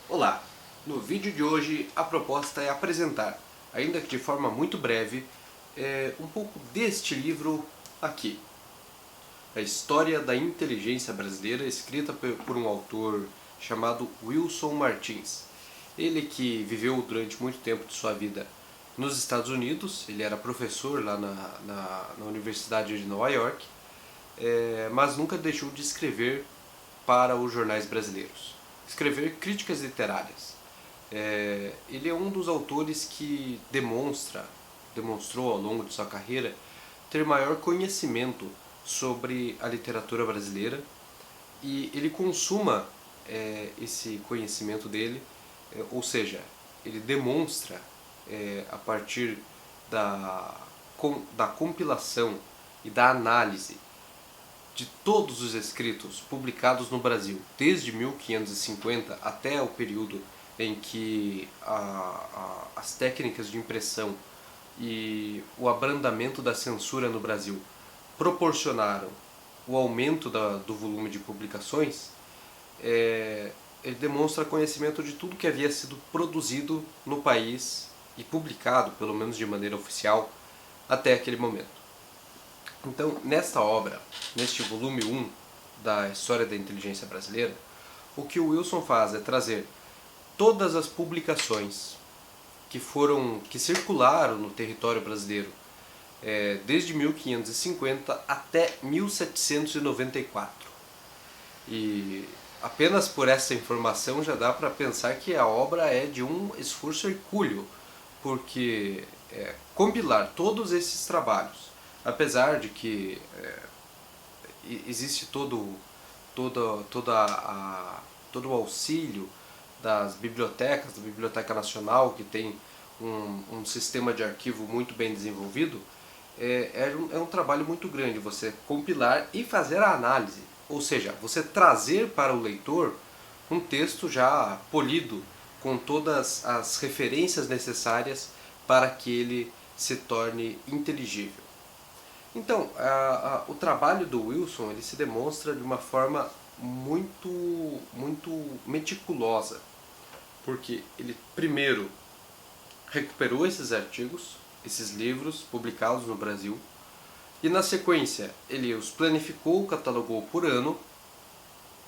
Olá! No vídeo de hoje a proposta é apresentar, ainda que de forma muito breve, um pouco deste livro aqui. A História da Inteligência Brasileira, escrita por um autor chamado Wilson Martins. Ele que viveu durante muito tempo de sua vida nos Estados Unidos, ele era professor lá na Universidade de Nova York, mas nunca deixou de escrever para os jornais brasileiros. Escrever críticas literárias. Ele é um dos autores que demonstrou ao longo de sua carreira ter maior conhecimento sobre a literatura brasileira e ele consuma esse conhecimento dele, ou seja, ele demonstra a partir da compilação e da análise de todos os escritos publicados no Brasil, desde 1550 até o período em que as técnicas de impressão e o abrandamento da censura no Brasil proporcionaram o aumento do volume de publicações, ele demonstra conhecimento de tudo que havia sido produzido no país e publicado, pelo menos de maneira oficial, até aquele momento. Então, nesta obra, neste volume 1 da História da Inteligência Brasileira, o que o Wilson faz é trazer todas as publicações que circularam no território brasileiro desde 1550 até 1794. E apenas por essa informação já dá para pensar que a obra é de um esforço hercúleo, porque compilar todos esses trabalhos, apesar de que existe todo o auxílio das bibliotecas, da Biblioteca Nacional, que tem um sistema de arquivo muito bem desenvolvido, é um trabalho muito grande você compilar e fazer a análise, ou seja, você trazer para o leitor um texto já polido, com todas as referências necessárias para que ele se torne inteligível. Então, o trabalho do Wilson ele se demonstra de uma forma muito meticulosa, porque ele primeiro recuperou esses artigos, esses livros publicados no Brasil, e na sequência ele os planificou, catalogou por ano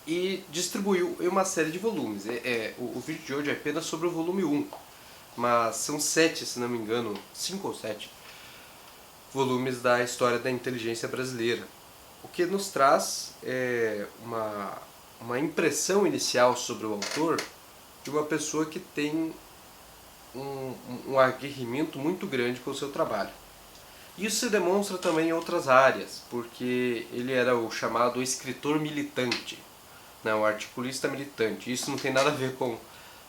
e distribuiu em uma série de volumes. O vídeo de hoje é apenas sobre o volume 1, mas são 7, se não me engano, 5 ou 7 volumes da História da Inteligência Brasileira, o que nos traz uma impressão inicial sobre o autor de uma pessoa que tem um aguerrimento muito grande com o seu trabalho. Isso se demonstra também em outras áreas, porque ele era o chamado escritor militante, né, o articulista militante. Isso não tem nada a ver com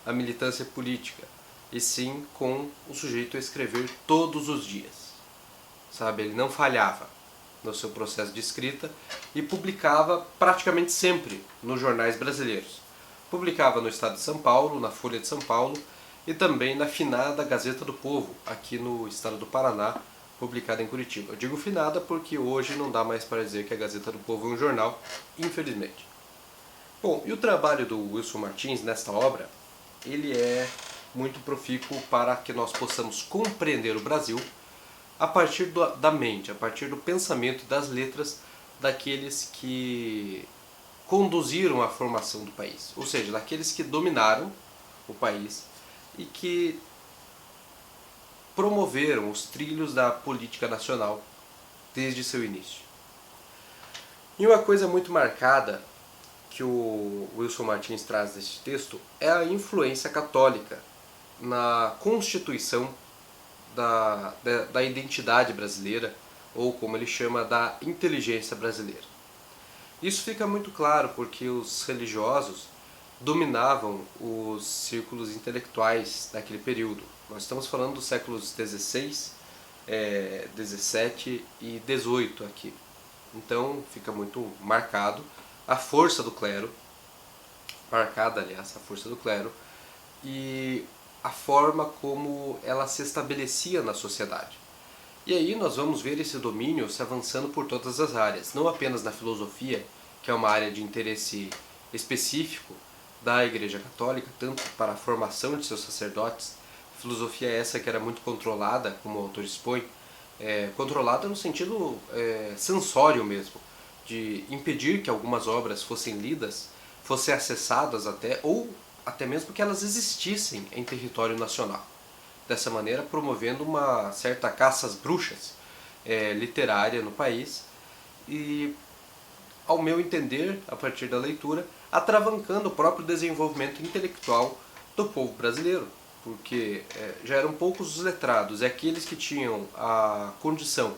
a militância política, e sim com o sujeito a escrever todos os dias. Sabe, ele não falhava no seu processo de escrita e publicava praticamente sempre nos jornais brasileiros. Publicava no Estado de São Paulo, na Folha de São Paulo e também na finada Gazeta do Povo, aqui no estado do Paraná, publicada em Curitiba. Eu digo finada porque hoje não dá mais para dizer que a Gazeta do Povo é um jornal, infelizmente. Bom, e o trabalho do Wilson Martins nesta obra, ele é muito profícuo para que nós possamos compreender o Brasil a partir da mente, a partir do pensamento e das letras daqueles que conduziram a formação do país, ou seja, daqueles que dominaram o país e que promoveram os trilhos da política nacional desde seu início. E uma coisa muito marcada que o Wilson Martins traz neste texto é a influência católica na constituição da identidade brasileira, ou como ele chama, da inteligência brasileira. Isso fica muito claro porque os religiosos dominavam os círculos intelectuais daquele período. Nós estamos falando dos séculos XVI, XVII e XVIII aqui. Então fica muito marcado a força do clero, marcada aliás a força do clero, e a forma como ela se estabelecia na sociedade. E aí nós vamos ver esse domínio se avançando por todas as áreas, não apenas na filosofia, que é uma área de interesse específico da Igreja Católica, tanto para a formação de seus sacerdotes. Filosofia essa que era muito controlada, como o autor expõe, controlada no sentido sensório mesmo, de impedir que algumas obras fossem lidas, fossem acessadas até, ou até mesmo que elas existissem em território nacional. Dessa maneira, promovendo uma certa caça às bruxas literária no país e, ao meu entender, a partir da leitura, atravancando o próprio desenvolvimento intelectual do povo brasileiro, porque já eram poucos os letrados, aqueles que tinham a condição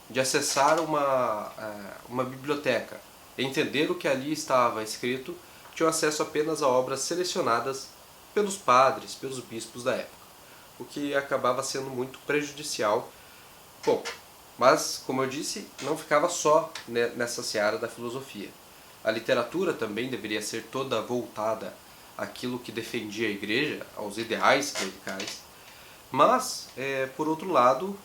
de acessar uma biblioteca, entender o que ali estava escrito, tinham acesso apenas a obras selecionadas pelos padres, pelos bispos da época, o que acabava sendo muito prejudicial. Bom, mas, como eu disse, não ficava só nessa seara da filosofia. A literatura também deveria ser toda voltada àquilo que defendia a igreja, aos ideais clericais. Mas, por outro lado,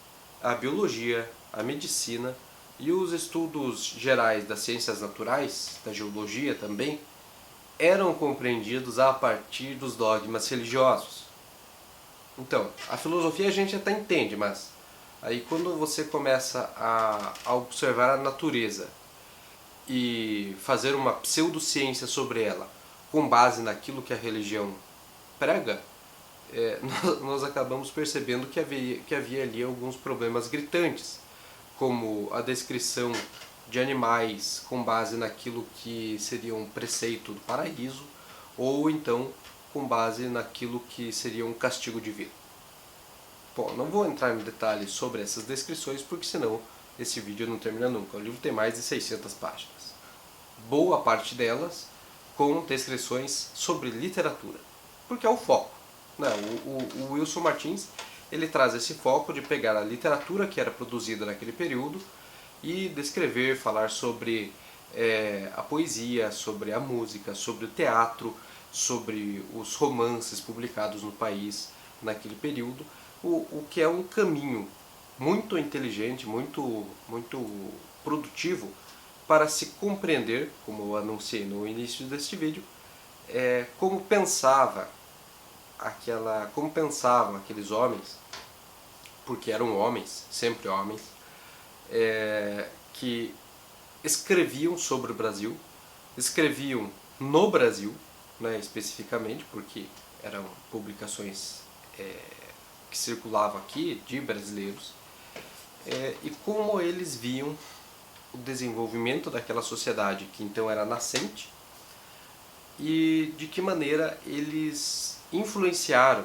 a biologia, a medicina e os estudos gerais das ciências naturais, da geologia também, eram compreendidos a partir dos dogmas religiosos. Então, a filosofia a gente até entende, mas aí quando você começa a observar a natureza e fazer uma pseudociência sobre ela, com base naquilo que a religião prega, nós acabamos percebendo que havia ali alguns problemas gritantes, como a descrição de animais com base naquilo que seria um preceito do paraíso, ou então com base naquilo que seria um castigo divino. Bom, não vou entrar em detalhes sobre essas descrições, porque senão esse vídeo não termina nunca. O livro tem mais de 600 páginas. Boa parte delas com descrições sobre literatura, porque é o foco. Né? O Wilson Martins ele traz esse foco de pegar a literatura que era produzida naquele período e descrever, falar sobre a poesia, sobre a música, sobre o teatro, sobre os romances publicados no país naquele período, o que é um caminho muito inteligente, muito produtivo para se compreender, como eu anunciei no início deste vídeo, como pensavam aqueles homens, porque eram homens, sempre homens, que escreviam sobre o Brasil, escreviam no Brasil, né, especificamente, porque eram publicações que circulavam aqui de brasileiros, e como eles viam o desenvolvimento daquela sociedade que então era nascente e de que maneira eles influenciaram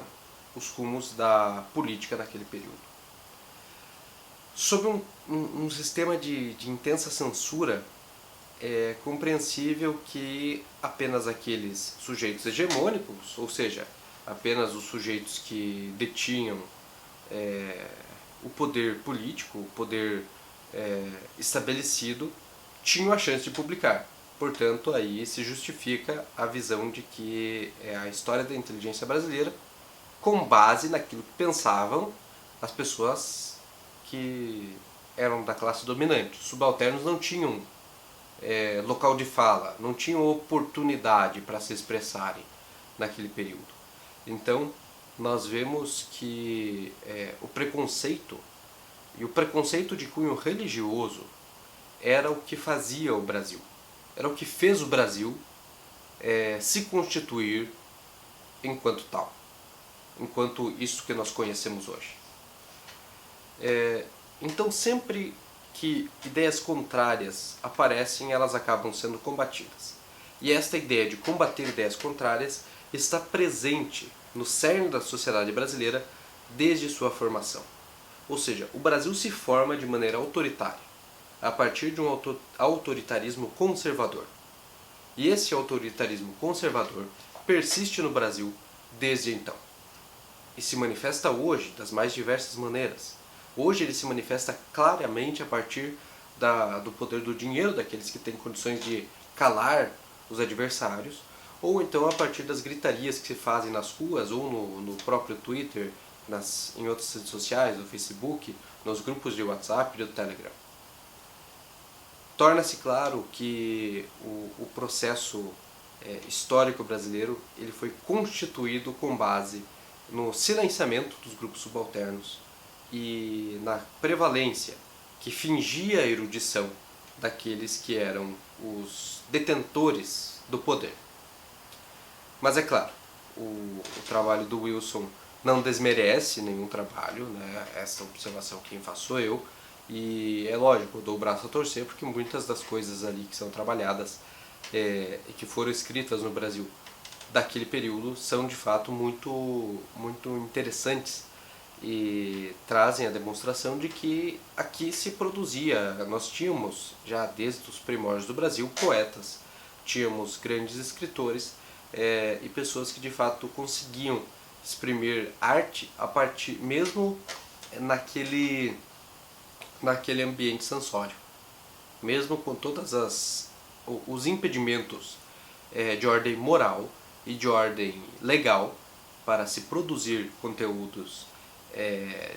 os rumos da política naquele período. Sob um sistema de intensa censura, é compreensível que apenas aqueles sujeitos hegemônicos, ou seja, apenas os sujeitos que detinham o poder político, o poder estabelecido, tinham a chance de publicar. Portanto, aí se justifica a visão de que a história da inteligência brasileira com base naquilo que pensavam as pessoas que eram da classe dominante. Os subalternos não tinham local de fala, não tinham oportunidade para se expressarem naquele período. Então, nós vemos que o preconceito, e o preconceito de cunho religioso, era o que fazia o Brasil. Era o que fez o Brasil se constituir enquanto tal, enquanto isso que nós conhecemos hoje. Então, sempre que ideias contrárias aparecem, elas acabam sendo combatidas. E esta ideia de combater ideias contrárias está presente no cerne da sociedade brasileira desde sua formação. Ou seja, o Brasil se forma de maneira autoritária, a partir de um autoritarismo conservador. E esse autoritarismo conservador persiste no Brasil desde então. E se manifesta hoje das mais diversas maneiras. Hoje ele se manifesta claramente a partir do poder do dinheiro daqueles que têm condições de calar os adversários, ou então a partir das gritarias que se fazem nas ruas ou no próprio Twitter, em outras redes sociais, no Facebook, nos grupos de WhatsApp e do Telegram. Torna-se claro que o processo histórico brasileiro ele foi constituído com base no silenciamento dos grupos subalternos e na prevalência que fingia a erudição daqueles que eram os detentores do poder. Mas é claro, o trabalho do Wilson não desmerece nenhum trabalho, né? Essa observação quem faço sou eu, e é lógico, eu dou o braço a torcer porque muitas das coisas ali que são trabalhadas e que foram escritas no Brasil daquele período são de fato muito interessantes e trazem a demonstração de que aqui se produzia, nós tínhamos já desde os primórdios do Brasil poetas, tínhamos grandes escritores e pessoas que de fato conseguiam exprimir arte a partir mesmo naquele ambiente sensório, mesmo com todas os impedimentos de ordem moral e de ordem legal para se produzir conteúdos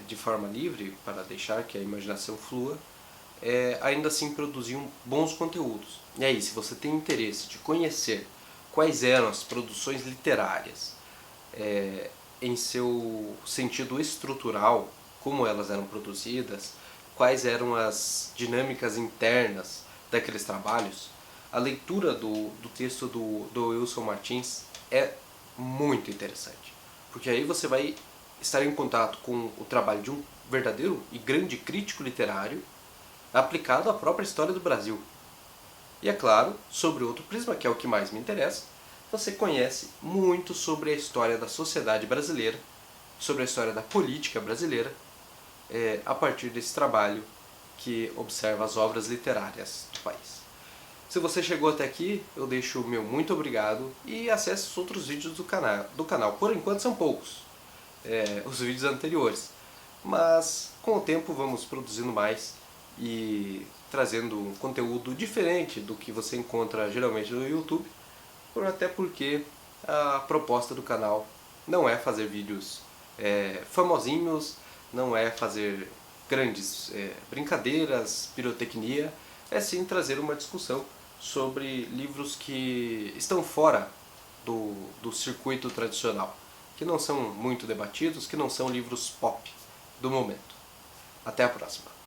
de forma livre, para deixar que a imaginação flua, ainda assim produziam bons conteúdos. E aí, se você tem interesse de conhecer quais eram as produções literárias em seu sentido estrutural, como elas eram produzidas, quais eram as dinâmicas internas daqueles trabalhos, a leitura do texto do Wilson Martins é muito interessante, porque aí você vai estar em contato com o trabalho de um verdadeiro e grande crítico literário aplicado à própria história do Brasil. E é claro, sobre outro prisma, que é o que mais me interessa, você conhece muito sobre a história da sociedade brasileira, sobre a história da política brasileira, a partir desse trabalho que observa as obras literárias do país. Se você chegou até aqui, eu deixo o meu muito obrigado e acesse os outros vídeos do canal. Por enquanto são poucos, os vídeos anteriores, mas com o tempo vamos produzindo mais e trazendo um conteúdo diferente do que você encontra geralmente no YouTube, até porque a proposta do canal não é fazer vídeos famosinhos, não é fazer grandes brincadeiras, pirotecnia, é sim trazer uma discussão sobre livros que estão fora do circuito tradicional, que não são muito debatidos, que não são livros pop do momento. Até a próxima!